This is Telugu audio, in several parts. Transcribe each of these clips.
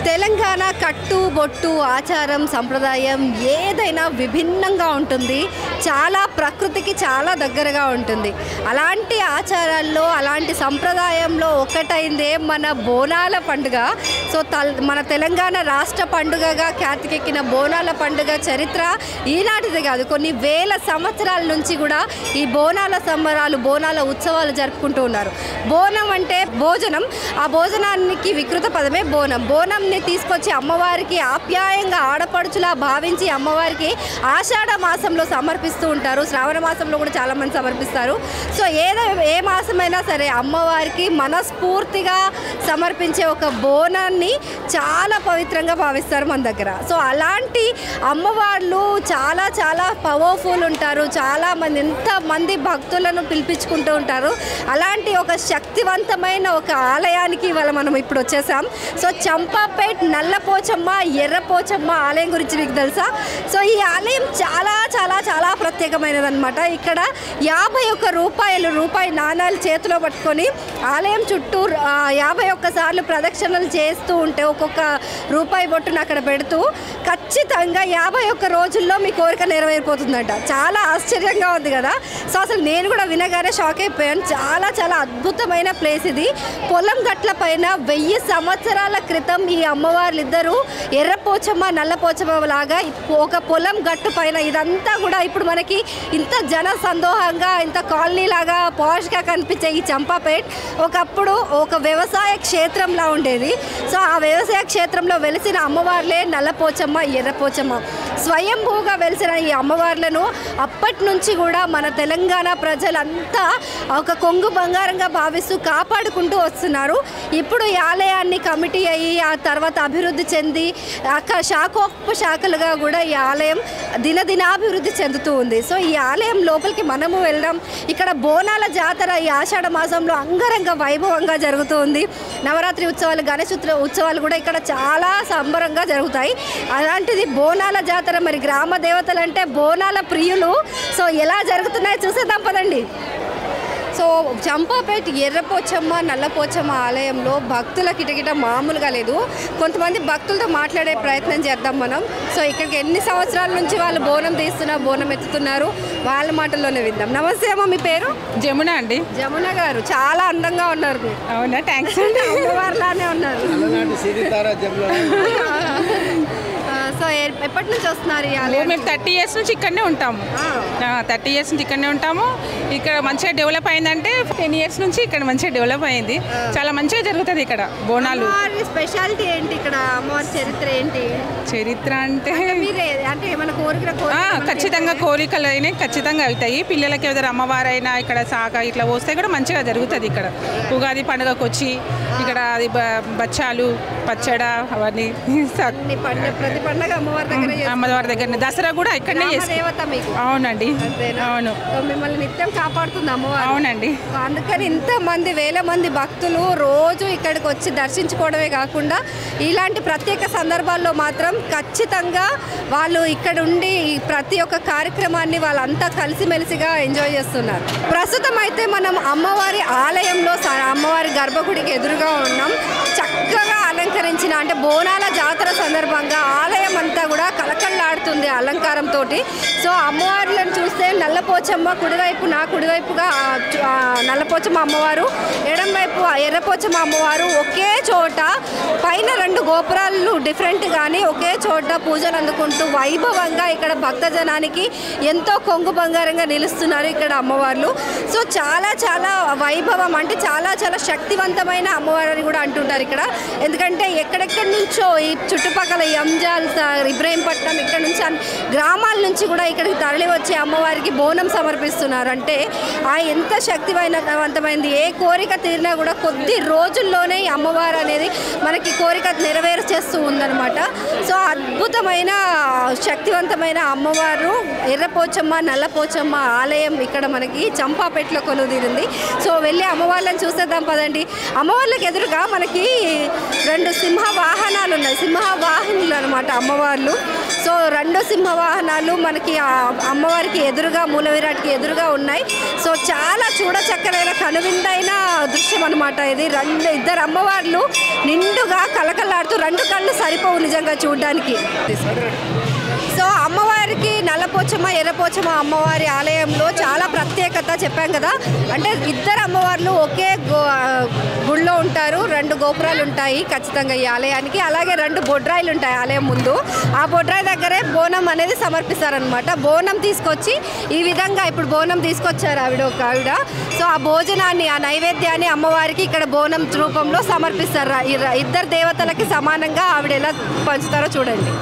తెలంగాణ కట్టు బొట్టు ఆచారం సంప్రదాయం ఏదైనా విభిన్నంగా ఉంటుంది. చాలా ప్రకృతికి చాలా దగ్గరగా ఉంటుంది. అలాంటి ఆచారాల్లో అలాంటి సంప్రదాయంలో ఒకటైందే మన బోనాల పండుగ. సో మన తెలంగాణ రాష్ట్ర పండుగగా ఖ్యాతికెక్కిన బోనాల పండుగ చరిత్ర ఈనాటిది కాదు, కొన్ని వేల సంవత్సరాల నుంచి కూడా ఈ బోనాల సంబరాలు బోనాల ఉత్సవాలు జరుపుకుంటూ ఉన్నారు. బోనం అంటే భోజనం, ఆ భోజనానికి వికృత పదమే బోనం. బోనంని తీసుకొచ్చి అమ్మవారికి ఆప్యాయంగా ఆడపడుచులా భావించి అమ్మవారికి ఆషాఢ మాసంలో సమర్పిస్తూ ఉంటారు. శ్రావణ మాసంలో కూడా చాలామంది సమర్పిస్తారు. సో ఏ మాసమైనా సరే అమ్మవారికి మనస్ఫూర్తిగా సమర్పించే ఒక బోనాన్ని చాలా పవిత్రంగా భావిస్తారు మన దగ్గర. సో అలాంటి అమ్మవార్లు చాలా చాలా పవర్ఫుల్ ఉంటారు. చాలామంది ఎంతమంది భక్తులను పిలిపించుకుంటూ ఉంటారు. అలాంటి ఒక శక్తివంతమైన ఒక ఆలయానికి ఇవాళ మనం ఇప్పుడు వచ్చేసాం. సో చంపాపేట్ నల్లపోచమ్మ ఎర్రపోచమ్మ ఆలయం గురించి మీకు తెలుసా? సో ఈ ఆలయం చాలా చాలా చాలా ప్రత్యేకమైనదన్నమాట. ఇక్కడ 51 రూపాయి నాణాలు చేతిలో పట్టుకొని ఆలయం చుట్టూ 51 సార్లు ప్రదక్షిణలు చేస్తూ ఉంటే ఒక్కొక్క రూపాయి బొట్టును అక్కడ పెడుతూ ఖచ్చితంగా 51 రోజుల్లో మీ కోరిక నెరవేరిపోతుందంట. చాలా ఆశ్చర్యంగా ఉంది కదా. సో అసలు నేను కూడా వినగానే షాక్ అయిపోయాను. చాలా చాలా అద్భుతమైన ప్లేస్ ఇది. పొలం గట్ల పైన 1000 సంవత్సరాల క్రితం ఈ అమ్మవార్లు ఇద్దరు ఎర్రపోచమ్మ నల్లపోచమ్మ లాగా ఒక పొలం గట్టు పైన, ఇదంతా కూడా ఇప్పుడు మనకి ఇంత జన సందోహంగా ఇంత కాలనీ లాగా పాష్గా కనిపించే ఈ చంపాపేట్ ఒకప్పుడు ఒక వ్యవసాయ క్షేత్రంలా ఉండేది. సో ఆ వ్యవసాయ క్షేత్రంలో వెలిసిన అమ్మవార్లే నల్లపోచమ్మ ఎర్రపోచమ్మ. స్వయంభూగా వెలిసిన ఈ అమ్మవార్లను అప్పటి నుంచి కూడా మన తెలంగాణ ప్రజలంతా ఒక కొంగు బంగారంగా భావిస్తూ కాపాడుకుంటూ వస్తున్నారు. ఇప్పుడు ఈ ఆలయాన్ని కమిటీ అయ్యి ఆ తర్వాత అభివృద్ధి చెంది అక్కడ శాఖలుగా కూడా ఈ ఆలయం దినదినాభివృద్ధి చెందుతూ ఉంది. సో ఈ ఆలయం లోపలికి మనము వెళ్దాం. ఇక్కడ బోనాల జాతర ఈ ఆషాఢ మాసంలో అంగరంగ వైభవంగా జరుగుతూ ఉంది. నవరాత్రి ఉత్సవాలు, గణేష్ ఉత్సవాలు కూడా ఇక్కడ చాలా సంబరంగా జరుగుతాయి. అలాంటిది బోనాల జాతర. మరి గ్రామ దేవతలు అంటే బోనాల ప్రియులు. సో ఎలా జరుగుతున్నాయో చూసేద్దాం పదండి. సో చంపాపేట్ ఎర్రపోచమ్మ నల్లపోచమ్మ ఆలయంలో భక్తుల కిటకిట మామూలుగా లేదు. కొంతమంది భక్తులతో మాట్లాడే ప్రయత్నం చేద్దాం మనం. సో ఇక్కడికి ఎన్ని సంవత్సరాల నుంచి వాళ్ళు బోనం బోనం ఎత్తుతున్నారు, వాళ్ళ మాటల్లోనే విందాం. నమస్తే అమ్మ, మీ పేరు? జమున అండి. జమున గారు చాలా అందంగా ఉన్నారు. అవునా, థ్యాంక్స్ అండి. అమ్మవారిలానే ఉన్నారు. సో ఎప్పటి నుంచి వస్తున్నారు? మేము 30 years నుంచి ఇక్కడనే ఉంటాము. 30 years నుంచి ఇక్కడనే ఉంటాము. ఇక్కడ మంచిగా డెవలప్ అయిందంటే 10 years నుంచి ఇక్కడ మంచిగా డెవలప్ అయింది. చాలా మంచిగా జరుగుతుంది ఇక్కడ బోనాలు. స్పెషాలిటీ ఏంటి ఇక్కడ? అమ్మవారి చరిత్ర ఏంటి? చరిత్ర అంటే ఏమైనా కోరికలు ఖచ్చితంగా కోరికలు అయినాయి, ఖచ్చితంగా అవుతాయి. పిల్లలకి ఏదైనా అమ్మవారైనా ఇక్కడ శాఖ ఇట్లా వస్తే కూడా మంచిగా జరుగుతుంది. ఇక్కడ ఉగాది పండుగకు వచ్చి ఇక్కడ అది బచ్చాలు పచ్చడ అవన్నీ ప్రతి పండుగ అమ్మవారి దగ్గర. దసరా కూడా ఇక్కడనే అవునండి. అవును, మిమ్మల్ని నిత్యం కాపాడుతుంది అమ్మవారు. అవునండి. అందుకని ఇంతమంది వేల మంది భక్తులు రోజు ఇక్కడికి వచ్చి దర్శించుకోవడమే కాకుండా ఇలాంటి ప్రత్యేక సందర్భాల్లో మాత్రం ఖచ్చితంగా వాళ్ళు ఇక్కడ ఉండి ప్రతి ఒక్క కార్యక్రమాన్ని వాళ్ళంతా కలిసిమెలిసిగా ఎంజాయ్ చేస్తున్నారు. ప్రస్తుతం అయితే మనం అమ్మవారి ఆలయంలో అమ్మవారి గర్భగుడికి ఎదురుగా ఉన్నాం. చక్కగా అలంకరించిన అంటే బోనాల జాతర సందర్భంగా ఆలయం అంతా కూడా కలకల్లాడుతుంది అలంకారంతో. సో అమ్మవార్లను చూస్తే నల్లపోచమ్మ కుడివైపు, నా కుడివైపుగా నల్లపోచమ్మ అమ్మవారు, ఎడం వైపు ఎర్రపోచమ్మ అమ్మవారు ఒకే చోట పైన 2 గోపురాలు డిఫరెంట్ కానీ ఒకే చోట పూజలు అందుకుంటూ వైభవంగా ఇక్కడ భక్తజనానికి ఎంతో కొంగు బంగారంగా నిలుస్తున్నారు ఇక్కడ అమ్మవార్లు. సో చాలా చాలా వైభవం అంటే చాలా చాలా శక్తివంతమైన అమ్మవారు అని కూడా అంటుంటారు ఇక్కడ. ఎందుకంటే ఎక్కడెక్కడి నుంచో ఈ చుట్టుపక్కల ఎంజాల్, ఇబ్రహీంపట్నం ఇక్కడ నుంచి గ్రామాల నుంచి కూడా ఇక్కడికి తరలి వచ్చి అమ్మవారికి బోనం సమర్పిస్తున్నారు. అంటే ఎంత శక్తివంతమైంది. ఏ కోరిక తీరినా కూడా కొద్ది రోజుల్లోనే ఈ అమ్మవారు అనేది మనకి కోరిక నెరవేర్చేస్తూ ఉందన్నమాట. సో అద్భుతమైన శక్తివంతమైన అమ్మవారు ఎర్రపోచమ్మ నల్లపోచమ్మ ఆలయం ఇక్కడ మనకి చంపాపేటలో కొలువుదీరింది. సో వెళ్ళి అమ్మవార్లను చూసేద్దాం పదండి. అమ్మవార్లకు ఎదురుగా మనకి 2 సింహ వాహనాలు ఉన్నాయి. సింహవాహినులు అనమాట అమ్మవార్లు. సో 2 సింహవాహనాలు మనకి అమ్మవారికి ఎదురుగా మూల విరాట్కి ఎదురుగా ఉన్నాయి. సో చాలా చూడచక్కనైన కనువిందైన దృశ్యం అనమాట ఇది. 2 అమ్మవార్లు నిండుగా కలకలాడుతూ 2 కళ్ళు సరిపోవు నిజంగా చూడడానికి. సో అమ్మవారికి నల్లపోచమ్మ ఎర్రపోచమ్మ అమ్మవారి ఆలయంలో చాలా ప్రత్యేకత చెప్పాం కదా. అంటే 2 అమ్మవార్లు ఒకే గుడిలో ఉంటారు. 2 గోపురాలు ఉంటాయి ఖచ్చితంగా ఈ ఆలయానికి. అలాగే 2 బొడ్రాయిలు ఉంటాయి ఆలయం ముందు. ఆ బొడ్రాయి దగ్గరే బోనం అనేది సమర్పిస్తారనమాట. బోనం తీసుకొచ్చి ఈ విధంగా ఇప్పుడు బోనం తీసుకొచ్చారు ఒక ఆవిడ. సో ఆ భోజనాన్ని ఆ నైవేద్యాన్ని అమ్మవారికి ఇక్కడ బోనం రూపంలో సమర్పిస్తారు. 2 దేవతలకి సమానంగా ఆవిడ ఎలా పంచుతారో చూడండి.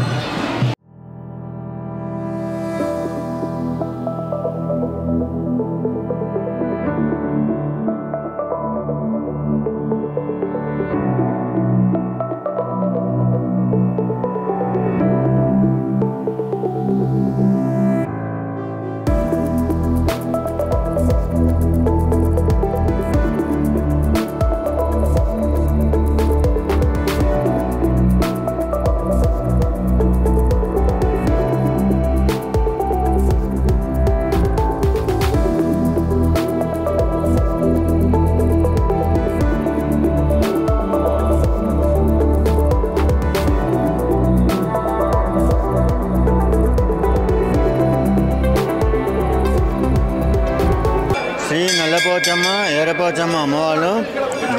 శ్రీ నల్లపోచమ్మ ఎర్రపోచమ్మ అమ్మవారు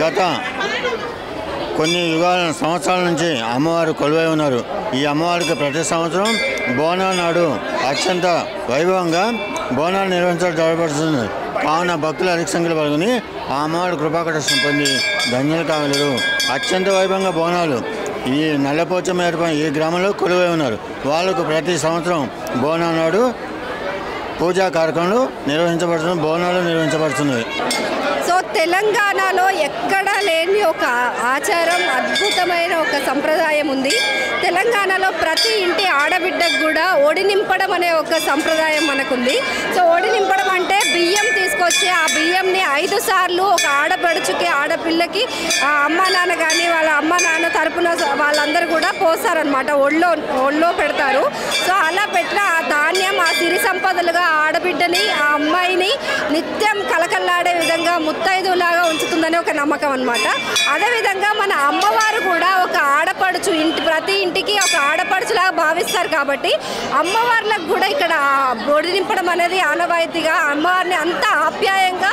గత కొన్ని సంవత్సరాల నుంచి అమ్మవారు కొలువై ఉన్నారు. ఈ అమ్మవారికి ప్రతి సంవత్సరం బోనాల నాడు అత్యంత వైభవంగా బోనాలు నిర్వహించడం జరగబడుతుంది. కావున భక్తులు అధిక సంఖ్యలో పాల్గొని ఆ అమ్మవారి కృపాకటాక్షం పొంది ధన్యులు కాగలరు. అత్యంత వైభవంగా బోనాలు ఈ నల్లపోచమ్మ ఈ గ్రామంలో కొలువై ఉన్నారు. వాళ్ళకు ప్రతి సంవత్సరం బోనాల నాడు పూజా కార్యక్రమాలు నిర్వహించబడుతుంది, బోనాలు నిర్వహించబడుతున్నాయి. సో తెలంగాణలో ఎక్కడా లేని ఒక ఆచారం, అద్భుతమైన ఒక సంప్రదాయం ఉంది. తెలంగాణలో ప్రతి ఇంటి ఆడబిడ్డకు కూడా ఒడి నింపడం అనే ఒక సంప్రదాయం మనకుంది. సో ఒడి నింపడం అంటే బియ్యం తీసుకొచ్చి ఆ బియ్యంని 5 సార్లు ఒక ఆడపడుచుకి ఆడపిల్లకి అమ్మ నాన్న కానీ వాళ్ళ అమ్మ నాన్న తరపున వాళ్ళందరూ కూడా పోస్తారనమాట, ఒళ్ళో పెడతారు. సో అలా పెట్టిన ఆ ధాన్యం ఆ సిరి సంపదలుగా ఆడబిడ్డని ఆ అమ్మాయిని నిత్యం కలకల్లాడే విధంగా ముత్తైదులాగా ఉంచుతుందని ఒక నమ్మకం అనమాట. అదేవిధంగా మన అమ్మవారు కూడా ఒక ఆడపడుచు ప్రతి ఇంటికి ఒక ఆడపడుచులాగా భావిస్తారు కాబట్టి అమ్మవార్లకు కూడా ఇక్కడ ఒడి నింపడం అనేది ఆనవాయితీగా అమ్మవారిని అంత ఆప్యాయంగా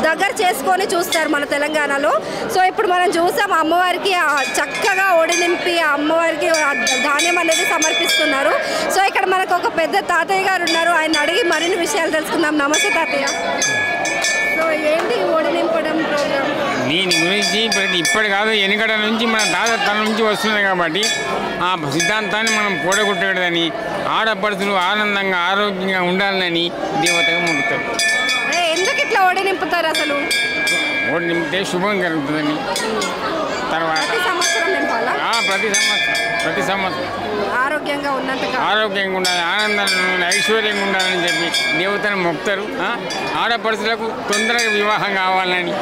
దగ్గర చేసుకొని చూస్తారు మన తెలంగాణలో. సో ఇప్పుడు మనం చూసాం అమ్మవారికి చక్కగా ఒడి నింపి ఆ అమ్మవారికి ధాన్యం అనేది సమర్పిస్తున్నారు. సో ఇక్కడ మనకు ఒక పెద్ద తాతయ్య గారు ఉన్నారు, ఆయన అడిగి మరిన్ని విషయాలు తెలుసుకుందాం. నమస్తే తాతయ్య. సో ఏంటి ఒడి నింపడం ప్రోగ్రామ్? దీని గురించి ఇప్పటి కాదు, వెనుకట నుంచి మన తాతల నుంచి వస్తున్నాయి కాబట్టి ఆ సిద్ధాంతాన్ని మనం పూడగొట్టకూడదని, ఆడపడుతులు ఆనందంగా ఆరోగ్యంగా ఉండాలని దేవతగా మొక్కుతారు. ఎందుకు ఇట్లా ఒడి నింపుతారు అసలు? ఒడి నింపితే శుభం కలుగుతుందని. తర్వాత ప్రతి సంవత్సరం ఆరోగ్యంగా ఆరోగ్యంగా ఉండాలి, ఆనందంగా ఉండాలి, ఐశ్వర్యంగా ఉండాలని చెప్పి దేవతను మొక్కుతారు. ఆడపడుచులకు తొందరగా వివాహం కావాలని,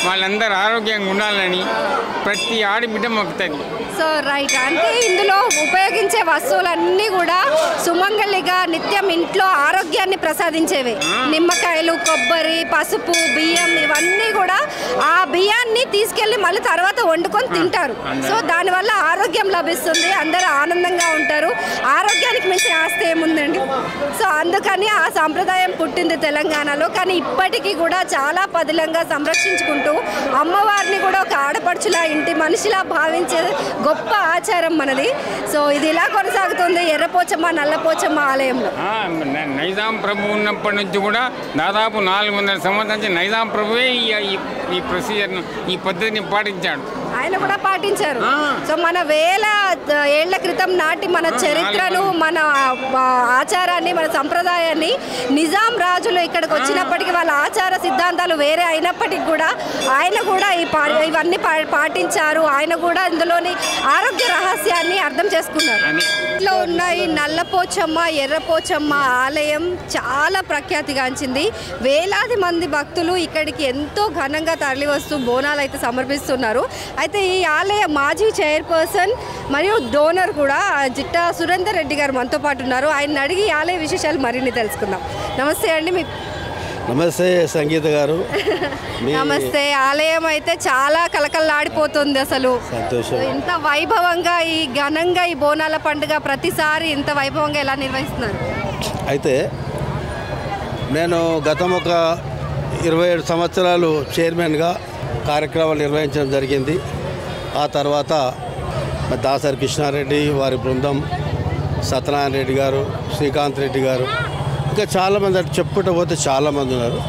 వాళ్ళందరూ ఆరోగ్యంగా ఉండాలని ప్రతి ఆడబిడ్డ మొక్కుతుంది. సో రైట్, అంటే ఇందులో ఉపయోగించే వస్తువులన్నీ కూడా సుమంగళిగా నిత్యం ఇంట్లో ఆరోగ్యాన్ని ప్రసాదించేవి. నిమ్మకాయలు, కొబ్బరి, పసుపు, బియ్యం ఇవన్నీ కూడా ఆ బియ్యాన్ని తీసుకెళ్ళి మళ్ళీ తర్వాత వండుకొని తింటారు. సో దానివల్ల ఆరోగ్యం లభిస్తుంది, అందరూ ఆనందంగా ఉంటారు. ఆరోగ్యానికి మించిన ఆస్తి ఏముందండి? సో అందుకని ఆ సాంప్రదాయం పుట్టింది తెలంగాణలో. కానీ ఇప్పటికీ కూడా చాలా పదిలంగా సంరక్షించుకుంటూ అమ్మవారిని కూడా ఒక ఆడపడుచులా ఇంటి మనిషిలా భావించే గొప్ప ఆచారం మనది. సో ఇది ఇలా కొనసాగుతుంది ఎర్రపోచమ్మ నల్లపోచమ్మ ఆలయంలో. నైజాం ప్రభు ఉన్నప్పటి నుంచి కూడా దాదాపు 400 సంవత్సరాల నుంచి నైజాం ప్రభువే ఈ ప్రొసీజర్ను, ఈ పద్ధతిని పాటించాడు. ఆయన కూడా పాటించారు. సో మన వేల ఏళ్ల క్రితం నాటి మన చరిత్రను, మన ఆచారాన్ని, మన సంప్రదాయాన్ని నిజాం రాజులు ఇక్కడికి వచ్చినప్పటికీ వాళ్ళ ఆచార సిద్ధాంతాలు వేరే అయినప్పటికీ కూడా ఆయన కూడా ఇవన్నీ పాటించారు. ఆయన కూడా ఇందులోని ఆరోగ్య రహస్యాన్ని అర్థం చేసుకున్నారు. ఇంట్లో ఉన్న ఈ నల్లపోచమ్మ ఎర్రపోచమ్మ ఆలయం చాలా ప్రఖ్యాతిగాంచింది. వేలాది మంది భక్తులు ఇక్కడికి ఎంతో ఘనంగా తరలి వస్తూ బోనాలు అయితే సమర్పిస్తున్నారు. అయితే ఈ ఆలయ మాజీ చైర్పర్సన్ మరియు డోనర్ కూడా జిట్టా సురేందర్ రెడ్డి గారు మనతో పాటు ఉన్నారు. ఆయన అడిగి ఆలయ విశేషాలు మరిన్ని తెలుసుకుందాం. నమస్తే అండి. నమస్తే సంగీత గారు. నమస్తే. ఆలయం అయితే చాలా కలకల్లాడిపోతుంది అసలు. సంతోషం. ఇంత వైభవంగా ఈ ఘనంగా ఈ బోనాల పండుగ ప్రతిసారి ఇంత వైభవంగా ఎలా నిర్వహిస్తున్నారు? అయితే నేను గతం ఒక 27 సంవత్సరాలు చైర్మన్గా కార్యక్రమాలు నిర్వహించడం జరిగింది. ఆ తర్వాత దాసరి కృష్ణారెడ్డి వారి బృందం, సత్యనారాయణ రెడ్డి గారు, శ్రీకాంత్ రెడ్డి గారు, ఇంకా చాలామంది అటు చెప్పుకుంటూ పోతే చాలామంది ఉన్నారు.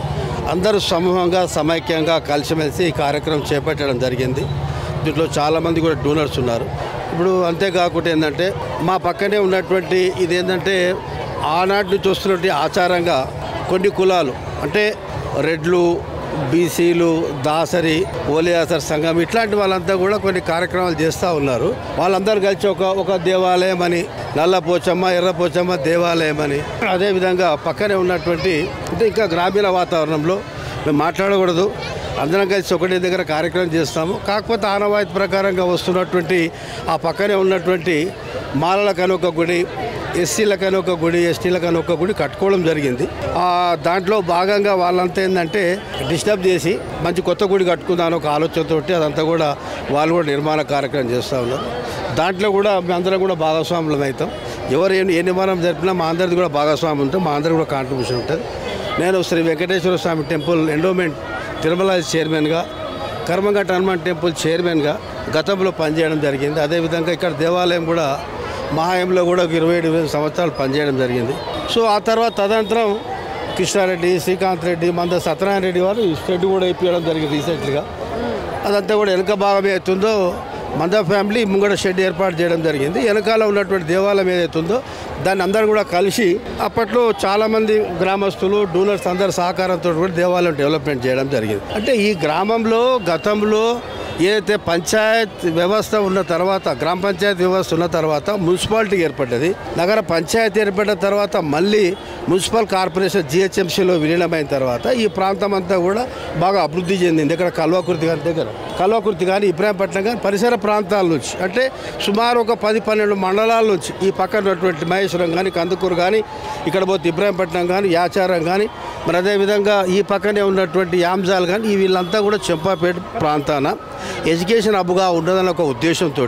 అందరూ సమూహంగా సమైక్యంగా కలిసిమెలిసి ఈ కార్యక్రమం చేపట్టడం జరిగింది. దీంట్లో చాలామంది కూడా డోనర్స్ ఉన్నారు. ఇప్పుడు అంతేకాకుండా ఏంటంటే మా పక్కనే ఉన్నటువంటి ఇదేంటంటే ఆనాటి నుంచి వస్తున్నటువంటి ఆచారంగా కొన్ని కులాలు అంటే రెడ్లు, బీసీలు, దాసరి, ఓలియాసర్ సంఘం ఇట్లాంటి వాళ్ళంతా కూడా కొన్ని కార్యక్రమాలు చేస్తూ ఉన్నారు. వాళ్ళందరూ కలిసి ఒక దేవాలయం అని, నల్లపోచమ్మ ఎర్రపోచమ్మ దేవాలయం అని, అదేవిధంగా పక్కనే ఉన్నటువంటి అంటే ఇంకా గ్రామీణ వాతావరణంలో మేము మాట్లాడకూడదు, అందరం కలిసి ఒకటి దగ్గర కార్యక్రమం చేస్తాము. కాకపోతే ఆనవాయితీ ప్రకారంగా వస్తున్నటువంటి ఆ పక్కనే ఉన్నటువంటి మాలలకని ఒక గుడి, ఎస్సీలకని ఒక గుడి, ఎస్టీలకని ఒక గుడి కట్టుకోవడం జరిగింది. దాంట్లో భాగంగా వాళ్ళంతా ఏంటంటే డిస్టర్బ్ చేసి మంచి కొత్త గుడి కట్టుకుందామని ఒక ఆలోచనతో అదంతా కూడా వాళ్ళు కూడా నిర్మాణ కార్యక్రమం చేస్తూ ఉన్నారు. దాంట్లో కూడా మేమందరం కూడా భాగస్వాములం అవుతాం. ఎవరు ఏ నిర్మాణం జరిపినా మా అందరిది కూడా భాగస్వామ్యం ఉంటాం, మా అందరికీ కూడా కాంట్రిబ్యూషన్ ఉంటుంది. నేను శ్రీ వెంకటేశ్వర స్వామి టెంపుల్ ఎండోమెంట్ తిరుమల చైర్మన్గా, కర్మఘట్ట హనుమాన్ టెంపుల్ చైర్మన్గా గతంలో పనిచేయడం జరిగింది. అదేవిధంగా ఇక్కడ దేవాలయం కూడా మహాయంలో కూడా ఒక 27 సంవత్సరాలు పనిచేయడం జరిగింది. సో ఆ తర్వాత తదనంతరం కృష్ణారెడ్డి, శ్రీకాంత్ రెడ్డి, మంద సత్యనారాయణ రెడ్డి వారు షెడ్ కూడా వేయించడం జరిగింది రీసెంట్గా. అదంతా కూడా వెనక భాగం ఏదైతుందో మంద ఫ్యామిలీ ముంగడ షెడ్ ఏర్పాటు చేయడం జరిగింది. వెనకాల ఉన్నటువంటి దేవాలయం ఏదైతుందో దాన్ని అందరూ కూడా కలిసి అప్పట్లో చాలామంది గ్రామస్తులు, డోనర్స్ అందరి సహకారంతో కూడా దేవాలయం డెవలప్మెంట్ చేయడం జరిగింది. అంటే ఈ గ్రామంలో గతంలో ఏదైతే పంచాయత్ వ్యవస్థ ఉన్న తర్వాత, గ్రామ పంచాయతీ వ్యవస్థ ఉన్న తర్వాత మున్సిపాలిటీ ఏర్పడ్డది. నగర పంచాయతీ ఏర్పడిన తర్వాత మళ్ళీ మున్సిపల్ కార్పొరేషన్ జిహెచ్ఎంసీలో విలీనమైన తర్వాత ఈ ప్రాంతం అంతా కూడా బాగా అభివృద్ధి చెందింది. ఇక్కడ కల్వకుర్తి కానీ ఇబ్రాహీంపట్నం కానీ పరిసర ప్రాంతాల నుంచి అంటే సుమారు ఒక 10-12 మండలాల నుంచి ఈ పక్కన ఉన్నటువంటి మహేశ్వరం కానీ, కందుకూరు కానీ, ఇక్కడ పోతే ఇబ్రాహీంపట్నం కానీ, యాచారం కానీ, మరి అదేవిధంగా ఈ పక్కనే ఉన్నటువంటి యాంజాల్ కానీ వీళ్ళంతా కూడా చెంపాపేట ప్రాంతాన ఎడ్యుకేషన్ హబ్గా ఉండదన్న ఒక ఉద్దేశంతో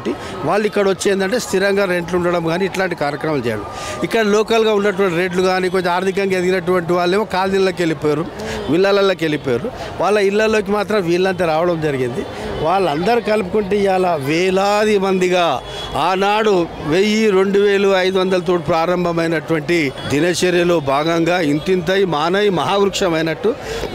వాళ్ళు ఇక్కడ వచ్చేందంటే స్థిరంగా రెంట్లు ఉండడం కానీ ఇట్లాంటి కార్యక్రమాలు చేయడం. ఇక్కడ లోకల్గా ఉన్నటువంటి రేట్లు కానీ కొంచెం ఆర్థికంగా ఎదిగినటువంటి వాళ్ళేమో కాలనీళ్ళకి వెళ్ళిపోయారు, విల్లాలలోకి వెళ్ళిపోయారు. వాళ్ళ ఇళ్లలోకి మాత్రం వీళ్ళంతా రావడం జరిగింది. వాళ్ళందరూ కలుపుకుంటే ఇవాళ వేలాది మందిగా ఆనాడు 1000-2500 తోటి ప్రారంభమైనటువంటి దినచర్యలో భాగంగా ఇంతింతై మానై మహావృక్షమైనట్టు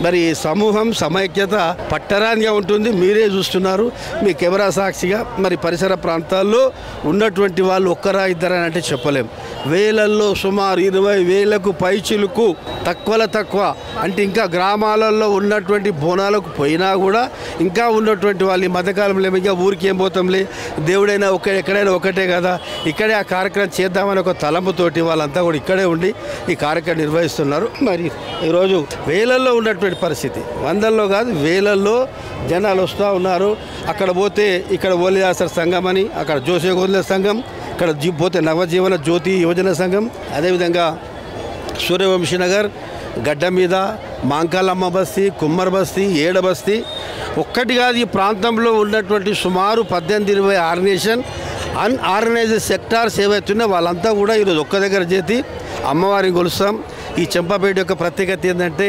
మరి సమూహం సమైక్యత పట్టరానిగా ఉంటుంది. మీరే చూస్తున్నారు మీ కెమెరా సాక్షిగా. మరి పరిసర ప్రాంతాల్లో ఉన్నటువంటి వాళ్ళు ఒక్కరా ఇద్దరా అంటే చెప్పలేం. వేలల్లో సుమారు 20,000కు పైచిలుకు తక్కువ అంటే ఇంకా గ్రామాలలో ఉన్నటువంటి బోనాలకు పోయినా కూడా ఇంకా ఉన్నటువంటి వాళ్ళు ఈ మధ్యకాలంలో ఇంకా ఊరికి ఏం పోతాంలే, దేవుడైనా ఎక్కడైనా ఒకటే కదా, ఇక్కడే ఆ కార్యక్రమం చేద్దామని ఒక తలంపుతోటి వాళ్ళంతా కూడా ఇక్కడే ఉండి ఈ కార్యక్రమం నిర్వహిస్తున్నారు. మరి ఈరోజు వేలల్లో ఉన్నటువంటి పరిస్థితి, వందల్లో కాదు వేలల్లో జనాలు వస్తూ ఉన్నారు. అక్కడ పోతే ఇక్కడ ఓలియాసర్ సంఘం అని, అక్కడ జోసేగోంద్ల సంఘం, ఇక్కడ పోతే నవజీవన జ్యోతి యువజన సంఘం, అదేవిధంగా సూర్యవంశీనగర్, గడ్డ మీద మాంకాలమ్మ బస్తీ, కుమ్మర్ బస్తీ, ఏడ బస్తీ ఒక్కటి కాదు ఈ ప్రాంతంలో ఉన్నటువంటి సుమారు 18-20 ఆర్గనైజేషన్ అన్ఆర్గనైజ్డ్ సెక్టార్స్ ఏవైతున్నాయో వాళ్ళంతా కూడా ఈరోజు ఒక్క దగ్గర చేతి అమ్మవారిని కొలుస్తాం. ఈ చెంపాపేట యొక్క ప్రత్యేకత ఏంటంటే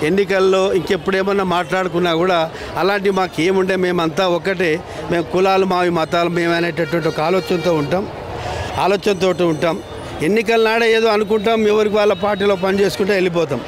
ఎన్నికల్లో ఇంకెప్పుడేమన్నా మాట్లాడుకున్నా కూడా అలాంటివి మాకు ఏముండే, మేమంతా ఒక్కటే, మేము కులాలు మావి మతాలు మేము అనేటటువంటి ఒక ఆలోచనతో ఉంటాం. ఎన్నికల నాడే ఏదో అనుకుంటాం, ఎవరికి వాళ్ళ పార్టీలో పని చేసుకుంటే వెళ్ళిపోతాం.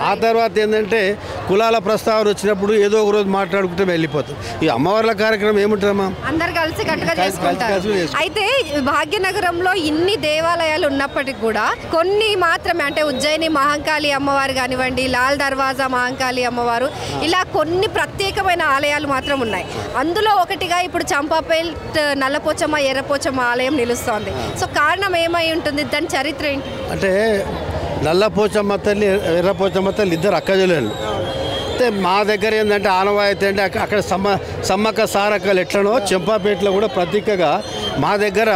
ఆ తర్వాత ఏంటంటే కులాల ప్రస్తావన వచ్చినప్పుడు ఏదో ఒక రోజు మాట్లాడుకుంటే వెళ్ళిపోతాం. ఈ అమ్మవార్ల కార్యక్రమం ఏముంటుందమ్మా, అందరు కలిసి కట్టుగా చేసుకుంటారు. అయితే భాగ్యనగరంలో ఇన్ని దేవాలయాలు ఉన్నప్పటికీ కూడా కొన్ని మాత్రమే అంటే ఉజ్జయిని మహంకాళి అమ్మవారు కానివ్వండి, లాల్ దర్వాజా మహంకాళి అమ్మవారు, ఇలా కొన్ని ప్రత్యేకమైన ఆలయాలు మాత్రం ఉన్నాయి. అందులో ఒకటిగా ఇప్పుడు చంపాపేట్ నల్లపోచమ్మ ఎర్రపోచమ్మ ఆలయం నిలుస్తోంది. సో కారణం ఏమై ఉంటుంది, దాని చరిత్ర ఏంటి? అంటే నల్లపోచమ్మ తల్లి, ఎర్రపోచమ్మ తల్లి ఇద్దరు అక్కజల్లేళ్ళు. అయితే మా దగ్గర ఏంటంటే ఆనవాయితీ అంటే అక్కడ సమ్మక్క సారక్కలు ఎట్లనో చెంపాపేటలో కూడా ప్రతీకగా మా దగ్గర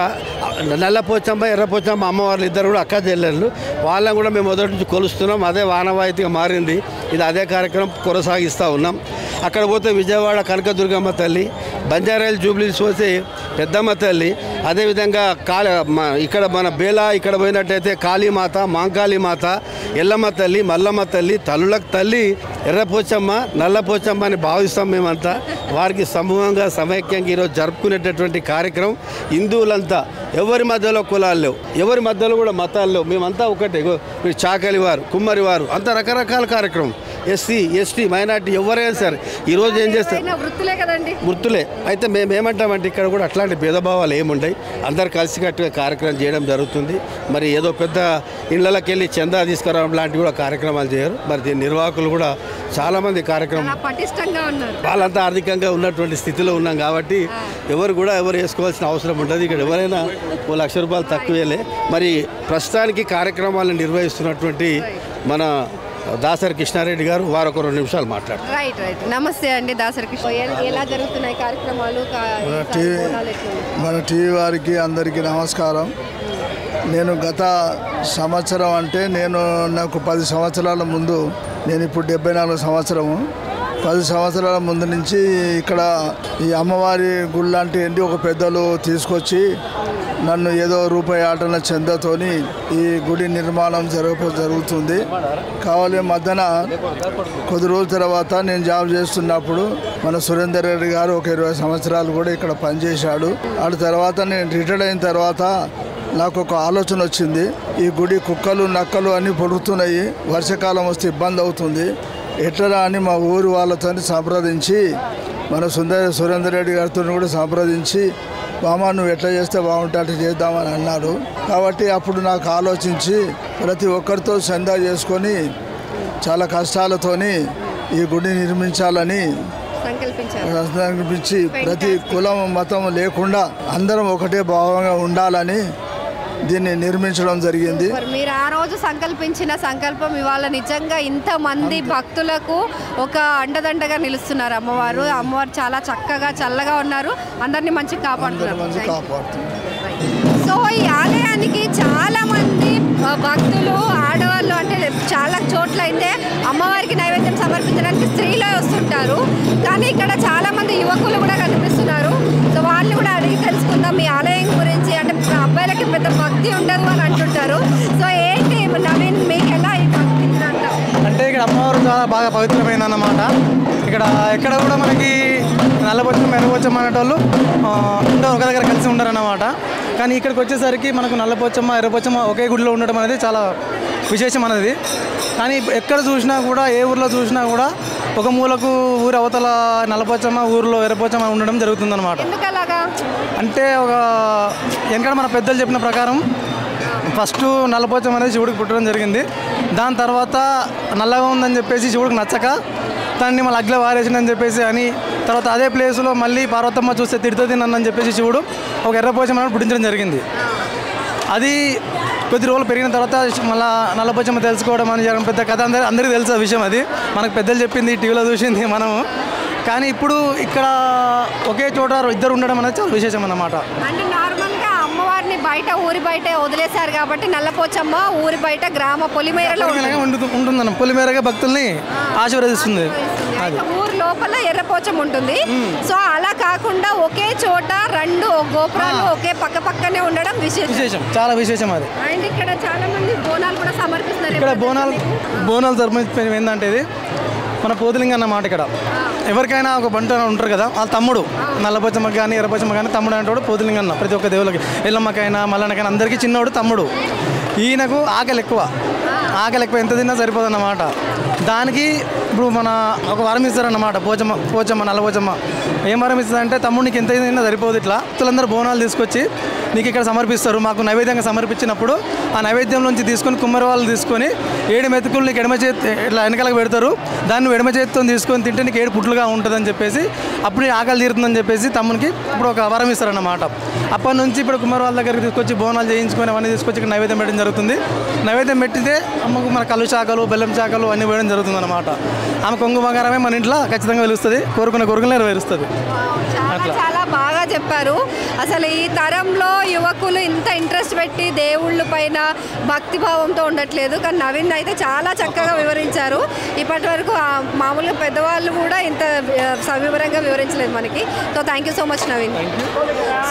నల్లపోచమ్మ ఎర్రపోచమ్మ అమ్మవార్లు ఇద్దరు కూడా అక్కజల్లేళ్ళు. వాళ్ళని కూడా మేము మొదటి నుంచి కొలుస్తున్నాం. అదే ఆనవాయితీగా మారింది. ఇది అదే కార్యక్రమం కొనసాగిస్తూ ఉన్నాం. అక్కడ పోతే విజయవాడ కనకదుర్గమ్మ తల్లి, బంజారాయిల్ జూబ్లీస్ పోతే పెద్దమ్మ తల్లి, అదేవిధంగా ఇక్కడ మన బేలా ఇక్కడ పోయినట్టయితే కాళీమాత, మాంకాళీమాత, ఎల్లమ్మ తల్లి, మల్లమ్మ తల్లి, తల్లులకు తల్లి, ఎర్రపోచమ్మ, నల్లపోచమ్మ అని భావిస్తాం మేమంతా. వారికి సమూహంగా సమైక్యంగా ఈరోజు జరుపుకునేటటువంటి కార్యక్రమం. హిందువులంతా ఎవరి మధ్యలో కులాలు లేవు, ఎవరి మధ్యలో కూడా మతాలు లేవు, మేమంతా ఒకటే. మీరు చాకలి వారు, కుమ్మరి వారు, అంత రకరకాల కార్యక్రమం. ఎస్సీ, ఎస్టీ, మైనార్టీ ఎవరైనా సరే ఈరోజు ఏం చేస్తారు? వృత్తులే. అయితే మేము ఏమంటామంటే ఇక్కడ కూడా అట్లాంటి భేదభావాలు ఏముంటాయి, అందరు కలిసికట్టుగా కార్యక్రమం చేయడం జరుగుతుంది. మరి ఏదో పెద్ద ఇళ్ళకి వెళ్ళి చందా తీసుకురావడం లాంటివి కూడా కార్యక్రమాలు చేయరు. మరి దీని నిర్వాహకులు కూడా చాలామంది కార్యక్రమం వాళ్ళంతా ఆర్థికంగా ఉన్నటువంటి స్థితిలో ఉన్నాం కాబట్టి ఎవరు వేసుకోవాల్సిన అవసరం ఉంటుంది. ఇక్కడ ఎవరైనా ₹1,00,000 తక్కువేలే. మరి ప్రస్తుతానికి కార్యక్రమాలను నిర్వహిస్తున్నటువంటి మన దాసరి కృష్ణారెడ్డి గారు వారు ఒక 2 నిమిషాలు మాట్లాడతారు. రైట్. నమస్తే అండి దాసరి కృష్ణ. ఎలా జరుగుతున్నాయి కార్యక్రమాలు? మన టీవీ వారికి అందరికీ నమస్కారం. నేను గత సంవత్సరం అంటే నాకు 10 సంవత్సరాల ముందు, నేను ఇప్పుడు 74 సంవత్సరము, 10 సంవత్సరాల ముందు నుంచి ఇక్కడ ఈ అమ్మవారి గుడి లాంటి ఒక పెద్దలు తీసుకొచ్చి నన్ను ఏదో రూపాయి ఆటన చందాతోని ఈ గుడి నిర్మాణం జరుగుతుంది. కావాలి మధ్యన కొద్ది రోజుల తర్వాత నేను జాబ్ చేస్తున్నప్పుడు మన సురేందర్ రెడ్డి గారు ఒక 20 సంవత్సరాలు కూడా ఇక్కడ పనిచేశాడు. ఆ తర్వాత నేను రిటైర్డ్ అయిన తర్వాత నాకు ఒక ఆలోచన వచ్చింది. ఈ గుడి కుక్కలు నక్కలు అన్నీ పొడుగుతున్నాయి, వర్షాకాలం వస్తే ఇబ్బంది అవుతుంది, ఎట్లా అని మా ఊరు వాళ్ళతో సంప్రదించి మన సురేందర్ రెడ్డి గారితో కూడా సంప్రదించి, మామ నువ్వు ఎట్లా చేస్తే బాగుంటే అట్లా చేద్దామని అన్నారు. కాబట్టి అప్పుడు నాకు ఆలోచించి ప్రతి ఒక్కరితో చందా చేసుకొని చాలా కష్టాలతోని ఈ గుడి నిర్మించాలని సంకల్పించి ప్రతి కులం మతం లేకుండా అందరం ఒకటే భావంగా ఉండాలని దీన్ని నిర్మించడం జరిగింది. మీరు ఆ రోజు సంకల్పించిన సంకల్పం ఇవాళ నిజంగా ఇంతమంది భక్తులకు ఒక అండదండగా నిలుస్తున్నారు. అమ్మవారు చాలా చక్కగా చల్లగా ఉన్నారు, అందరినీ మంచిగా కాపాడుతున్నారు. సో ఈ ఆలయానికి చాలా మంది భక్తులు, ఆడవాళ్ళు అంటే చాలా చోట్ల అయితే అమ్మవారికి నైవేద్యం సమర్పించడానికి స్త్రీలే వస్తుంటారు, కానీ ఇక్కడ చాలా మంది యువకులు కూడా కనిపిస్తున్నారు. సో వాళ్ళు కూడా అడిగి తెలుసుకుందాం మీ ఆలయం గురించి. అంటే అబ్బాయిలకి పెద్ద భక్తి ఉండదు అని అంటుంటారు. సో ఏంటి నవీన్, మీకు ఎలా ఈ భక్తి అంటే ఇక్కడ అమ్మవారు చాలా బాగా పవిత్రమైంది అన్నమాట. ఇక్కడ ఎక్కడ కూడా మనకి నల్లపోచమ్మ, ఎర్రపోచమ్మ అనేటోళ్ళు ఒక దగ్గర కలిసి ఉండరన్నమాట. కానీ ఇక్కడికి వచ్చేసరికి మనకు నల్లపోచమ్మ, ఎర్రపోచమ్మ ఒకే గుడిలో ఉండడం అనేది చాలా విశేషం అనేది. కానీ ఎక్కడ చూసినా కూడా, ఏ ఊర్లో చూసినా కూడా ఒక మూలకు ఊరి అవతల నల్లపోచమ్మ, ఊరిలో ఎర్రపోచమ్మ ఉండడం జరుగుతుందన్నమాట. అంటే ఒక వెనకడ మన పెద్దలు చెప్పిన ప్రకారం ఫస్ట్ నల్లపోచమ్మ అనేది శివుడికి పుట్టడం జరిగింది. దాని తర్వాత నల్లగా ఉందని చెప్పేసి శివుడికి నచ్చక దాన్ని మళ్ళీ అగ్గిలో వారేసిందని చెప్పేసి అని, తర్వాత అదే ప్లేస్లో మళ్ళీ పార్వతమ్మ చూస్తే తిడుతుంది నన్ను చెప్పేసి శివుడు ఒక ఎర్రపోచమ్మని పుట్టించడం జరిగింది. అది కొద్ది రోజులు పెరిగిన తర్వాత మళ్ళీ నల్లపోచమ్మ తెలుసుకోవడం అని జరగడం పెద్ద కథ, అందరికీ తెలుసు ఆ విషయం. అది మనకు పెద్దలు చెప్పింది, టీవీలో చూసింది మనము. కానీ ఇప్పుడు ఇక్కడ ఒకే చోట ఇద్దరు ఉండడం అనేది చాలా విశేషం అన్నమాట. అంటే నార్మల్గా అమ్మవారిని బయట, ఊరి బయట వదిలేశారు కాబట్టి నల్లపోచమ్మ ఊరి బయట గ్రామ పొలిమేరలో ఉంటుందన్న, పొలిమేరగా భక్తుల్ని ఆశీర్వదిస్తుంది. ఊరు లోపల ఎర్రపోచమ్మ ఉంటుంది. సో అలా కాకుండా ఒకే చోట 2 గోపురాలు ఒకే పక్కనే ఉండడం విశేషం, చాలా విశేషం అది. అండ్ ఇక్కడ చాలా మంది బోనాలు కూడా సమర్పిస్తున్నారు. ఇక్కడ బోనాలు సమర్పించడం ఏంటంటే ఇది మన పోతులింగ అన్నమాట. ఇక్కడ ఎవరికైనా ఒక బంట ఉంటారు కదా, వాళ్ళ తమ్ముడు, నల్లపోచమ్మకి కానీ ఎర్రపోచమ్మ కానీ తమ్ముడు అంటే పోతులింగ అన్న. ప్రతి ఒక్క దేవులకి, ఎల్లమ్మకైనా మల్లన్నకైనా అందరికీ చిన్నోడు తమ్ముడు. ఈయనకు ఆకలి ఎక్కువ ఎంత తిన్నా సరిపోదన్నమాట. దానికి ఇప్పుడు మన ఒక వరం ఇస్తారన్నమాట పోచమ్మ నల్లపోచమ్మ. ఏం వరం ఇస్తుందంటే తమ్ముడికి ఎంత తిన్నా సరిపోదు, ఇట్లా భక్తులందరూ బోనాలు తీసుకొచ్చి నీకు ఇక్కడ సమర్పిస్తారు. మాకు నైవేద్యంగా సమర్పించినప్పుడు ఆ నైవేద్యం నుంచి తీసుకొని కుమ్మరి వాళ్ళు తీసుకొని 7 మెతుకులు నీకు ఎడమ చేతి ఇట్లా వెనకాలకు పెడతారు. దాన్ని ఎడమ చేతితో తీసుకొని తింటే నీకు 7 పుట్లుగా ఉంటుందని చెప్పేసి, అప్పుడు ఆకలి తీరుతుందని చెప్పేసి తమ్మునికి ఇప్పుడు ఒక వరం ఇస్తారన్నమాట. అప్పటి నుంచి ఇప్పుడు కుమ్మరి వాళ్ళ దగ్గరికి తీసుకొచ్చి బోనాలు చేయించుకొని అవన్నీ తీసుకొచ్చి ఇక్కడ నైవేద్యం పెట్టడం జరుగుతుంది. నైవేద్యం పెట్టితే అమ్మకు మన కళ్ళు శాఖలు, బెల్లం శాఖలు అన్నీ వేయడం జరుగుతుంది అన్నమాట. ఆమె కొంగు బంగారమే మన ఇంట్లో ఖచ్చితంగా వెలుస్తుంది, కోరుకునే కోరికలు నెరవేరుస్తుంది. చాలా బాగా చక్కగా చెప్పారు. అసలు ఈ తరంలో యువకులు ఇంత ఇంట్రెస్ట్ పెట్టి దేవుళ్ళ పైన భక్తిభావంతో ఉండట్లేదు. కానీ నవీన్ అయితే చాలా చక్కగా వివరించారు. ఇప్పటి వరకు మామూలుగా పెద్దవాళ్ళు కూడా ఇంత సవివరంగా వివరించలేదు మనకి. So thank you so much Naveen.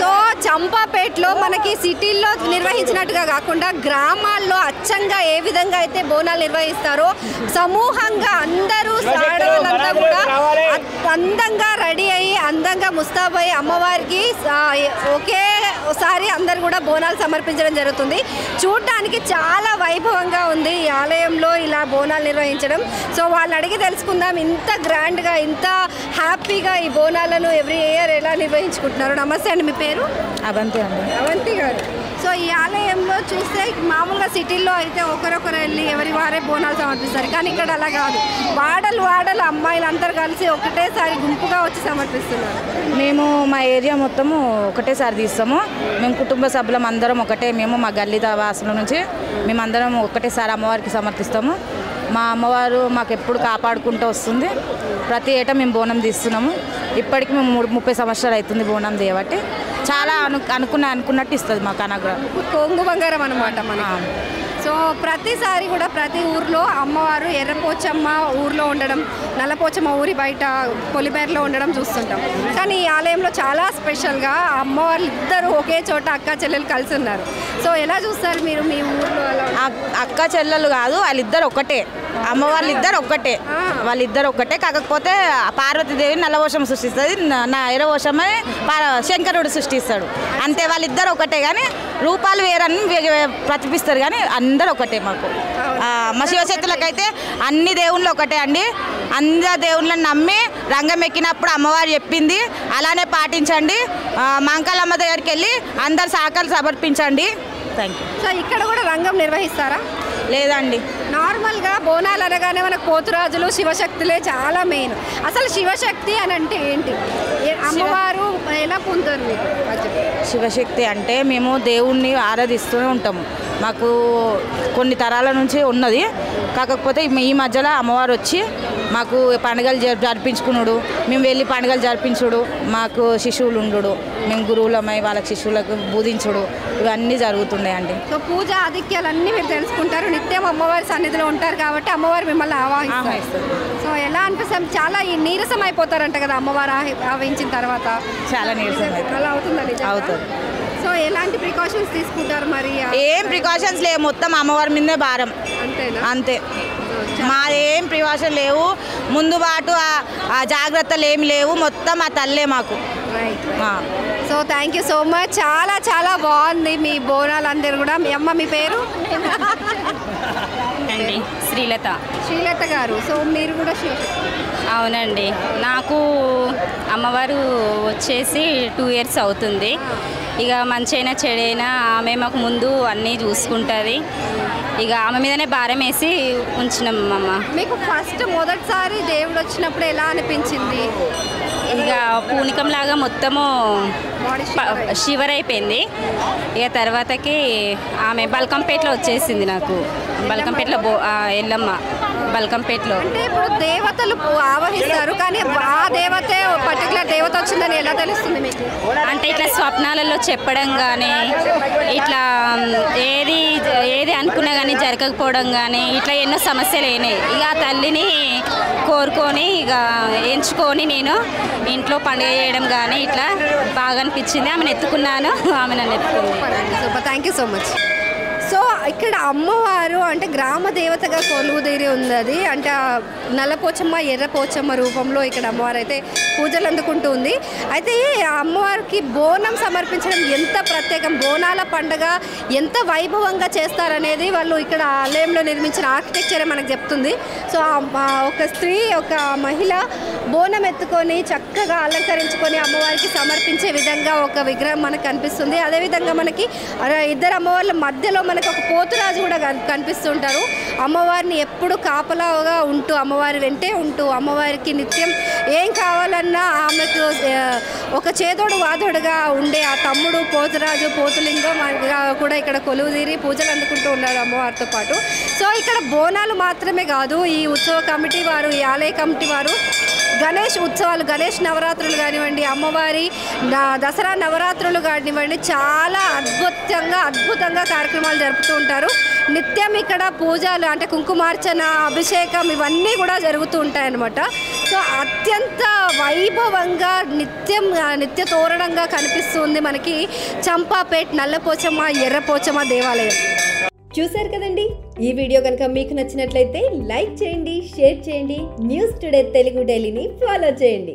So చంపాపేటలో మనకి సిటీల్లో నిర్వహించినట్టుగా కాకుండా గ్రామాల్లో అచ్చంగా ఏ విధంగా అయితే బోనాలు నిర్వహిస్తారో సమూహంగా అందరూ ఆడవాళ్ళంతా కూడా అందంగా రెడీ అయ్యి అందంగా ముస్తాబయ్యి అమ్మవారికి ఒకేసారి అందరు కూడా బోనాలు సమర్పించడం జరుగుతుంది. చూడటానికి చాలా వైభవంగా ఉంది ఈ ఆలయంలో ఇలా బోనాలు నిర్వహించడం. సో వాళ్ళు అడిగి తెలుసుకుందాం ఇంత గ్రాండ్గా ఇంత హ్యాపీగా ఈ బోనాలను ఎవ్రీ ఇయర్ ఎలా నిర్వహించుకుంటున్నారు. నమస్తే అండి, మీ పేరు? అవంతి అండి. అవంతి గారు. సో ఈ ఆలయంలో చూస్తే మామూలుగా సిటీల్లో అయితే ఒకరొకరు వెళ్ళి ఎవరి వారే బోనాలు సమర్పిస్తారు. కానీ ఇక్కడ అలా కాదు, వాడలు అమ్మాయిలు అందరు కలిసి ఒకటేసారి గుంపుగా వచ్చి సమర్పిస్తున్నారు. మేము మా ఏరియా మొత్తము ఒకటేసారి తీస్తాము. మేము కుటుంబ సభ్యులం అందరం ఒకటే, మేము మా గల్లీ వాసుల నుంచి మేమందరం ఒకటేసారి అమ్మవారికి సమర్పిస్తాము. మా అమ్మవారు మాకు ఎప్పుడు కాపాడుకుంటూ వస్తుంది. ప్రతి ఏటా మేము బోనం తీస్తున్నాము. ఇప్పటికి మేము 30 సంవత్సరాలు అవుతుంది బోనం చేయబట్టి. చాలా అనుకున్నట్టు ఇస్తుంది మాకు అనుగ్రహం. కొంగు బంగారం అనమాట మనం. సో ప్రతిసారి కూడా ప్రతి ఊర్లో అమ్మవారు ఎర్రపోచమ్మ ఊర్లో ఉండడం, నల్లపోచమ్మ ఊరి బయట పొలిమేరలో ఉండడం చూస్తుంటాం. కానీ ఈ ఆలయంలో చాలా స్పెషల్గా అమ్మవార్లు ఇద్దరు ఒకే చోట అక్క చెల్లెలు కలిసి ఉన్నారు. సో ఎలా చూస్తారు మీరు మీ ఊర్లో? అక్క చెల్లెలు కాదు, వాళ్ళిద్దరు ఒకటే, అమ్మవార్లిద్దరు ఒక్కటే, వాళ్ళిద్దరు ఒక్కటే. కాకపోతే పార్వతీదేవి నల్లవోషం సృష్టిస్తుంది, నా ఎర్రవోషమే శంకరుడు సృష్టిస్తాడు. అంతే, వాళ్ళిద్దరు ఒకటే. కానీ రూపాలు వేరని ప్రతిపిస్తారు, కానీ అందరూ ఒకటే మాకు. మా శివశక్తులకైతే అన్ని దేవుళ్ళు ఒకటే అండి. అందరు దేవుళ్ళని నమ్మి రంగం ఎక్కినప్పుడు అమ్మవారు చెప్పింది అలానే పాటించండి. మంకాలమ్మ దగ్గరికి వెళ్ళి అందరు సహకారాలు సమర్పించండి. Thank you. సో ఇక్కడ కూడా రంగం నిర్వహిస్తారా? లేదండి, నార్మల్గా బోనాలు అనగానే మనకు పోతురాజులు శివశక్తులే చాలా మెయిన్. అసలు శివశక్తి అని అంటే ఏంటి? అమ్మవారు ఎలా పొందుతారు మీరు? శివశక్తి అంటే మేము దేవుణ్ణి ఆరాధిస్తూనే ఉంటాము. మాకు కొన్ని తరాల నుంచి ఉన్నది. కాకపోతే ఈ మధ్యలో అమ్మవారు వచ్చి మాకు పండుగలు జరిపించుకున్నాడు, మేము వెళ్ళి పండుగలు జరిపించుడు, మాకు శిశువులు ఉండు, మేము గురువులమై వాళ్ళకి శిశువులకు బోధించుడు, ఇవన్నీ జరుగుతున్నాయండి. సో పూజ ఆధిక్యాలన్నీ మీరు తెలుసుకుంటారు, నిత్యం అమ్మవారి సన్నిధిలో ఉంటారు కాబట్టి అమ్మవారు మిమ్మల్ని ఆవాహిస్తారు. సో ఎలా అనిపిస్తాం? చాలా నీరసం అయిపోతారంట కదా అమ్మవారు ఆవహించిన తర్వాత? చాలా నీరసం అలా అవుతుందండి. అవుతుంది. సో ఎలాంటి ప్రికాషన్స్ తీసుకుంటారు మరి? ఏం ప్రికాషన్స్ లేవు, మొత్తం అమ్మవారి మీదే భారం. అంతేనా? అంతే, మాదేం ప్రికాషన్ లేవు, ముందు బాటు ఆ జాగ్రత్తలు ఏమి లేవు, మొత్తం ఆ తల్లే మాకు. So thank you so much. చాలా చాలా బాగుంది మీ బోనాలు అందరు కూడా. మీ అమ్మ, మీ పేరు? అండి శ్రీలత. శ్రీలత గారు, సో మీరు కూడా? అవునండి, నాకు అమ్మవారు వచ్చేసి 2 years అవుతుంది. ఇక మంచైనా చెడైనా ఆమె మాకు ముందు అన్నీ చూసుకుంటుంది. ఇక ఆమె మీదనే భారం వేసి ఉంచినాం. అమ్మ, మీకు ఫస్ట్ మొదటిసారి దేవుడు వచ్చినప్పుడు ఎలా అనిపించింది? ఇక పూనికంలాగా మొత్తము షివర్ అయిపోయింది. ఇక తర్వాతకి ఆమె బల్కంపేటలో వచ్చేసింది. నాకు బల్కంపేటలో ఎల్లమ్మ బల్కంపేటలో. అంటే ఇప్పుడు దేవతలు ఆవహిస్తారు, కానీ ఆ దేవతే పర్టికులర్ దేవత వచ్చిందని ఎలా తెలుస్తుంది మీకు? అంటే ఇట్లా స్వప్నాలలో చెప్పడం కానీ, ఇట్లా ఏది అనుకున్నా కానీ జరగకపోవడం కానీ, ఇట్లా ఎన్నో సమస్యలు అయినాయి. ఇక ఆ తల్లిని కోరుకొని ఇక ఎంచుకొని నేను ఇంట్లో పండుగ చేయడం కానీ ఇట్లా బాగా అనిపించింది. ఆమెను ఎత్తుకున్నాను, ఆమె నన్ను ఎత్తుకుంది. Thank you so much. So ఇక్కడ అమ్మవారు అంటే గ్రామ దేవతగా కొలువుదీరి ఉంది. అంటే నల్లపోచమ్మ ఎర్రపోచమ్మ రూపంలో ఇక్కడ అమ్మవారు అయితే పూజలు అందుకుంటూ ఉంది. అయితే అమ్మవారికి బోనం సమర్పించడం ఎంత ప్రత్యేకం, బోనాల పండుగ ఎంత వైభవంగా చేస్తారనేది వాళ్ళు ఇక్కడ ఆలయంలో నిర్మించిన ఆర్కిటెక్చరే మనకు చెప్తుంది. సో ఒక స్త్రీ, ఒక మహిళ బోనం ఎత్తుకొని చక్కగా అలంకరించుకొని అమ్మవారికి సమర్పించే విధంగా ఒక విగ్రహం మనకు కనిపిస్తుంది. అదేవిధంగా మనకి ఇద్దరు అమ్మవార్ల మధ్యలో మనకి ఒక పోతురాజు కూడా కనిపిస్తుంటారు. అమ్మవారిని ఎప్పుడు కాపలాగా ఉంటూ, అమ్మవారి వెంటే ఉంటూ, అమ్మవారికి నిత్యం ఏం కావాలన్నా ఆమెకు ఒక చేదోడు వాదోడుగా ఉండే ఆ తమ్ముడు పోతురాజు, పోతులింగం కూడా ఇక్కడ కొలువుదీరి పూజలు అందుకుంటూ ఉన్నారు అమ్మవారితో పాటు. సో ఇక్కడ బోనాలు మాత్రమే కాదు, ఈ ఉత్సవ కమిటీ వారు, ఈ ఆలయ కమిటీ వారు గణేష్ ఉత్సవాలు, గణేష్ నవరాత్రులు కానివ్వండి, అమ్మవారి దసరా నవరాత్రులు కానివ్వండి, చాలా అద్భుతంగా కార్యక్రమాలు జరుపుతూ ఉంటారు. నిత్యం ఇక్కడ పూజలు అంటే కుంకుమార్చన, అభిషేకం ఇవన్నీ కూడా జరుగుతూ ఉంటాయన్నమాట. సో అత్యంత వైభవంగా నిత్య తోరణంగా కనిపిస్తుంది మనకి చంపాపేట్ నల్లపోచమ్మ ఎర్రపోచమ్మ దేవాలయం. చూశారు కదండి, ఈ వీడియో కనుక మీకు నచ్చినట్లయితే లైక్ చేయండి, షేర్ చేయండి, న్యూస్ టుడే తెలుగు డైలీని ఫాలో చేయండి.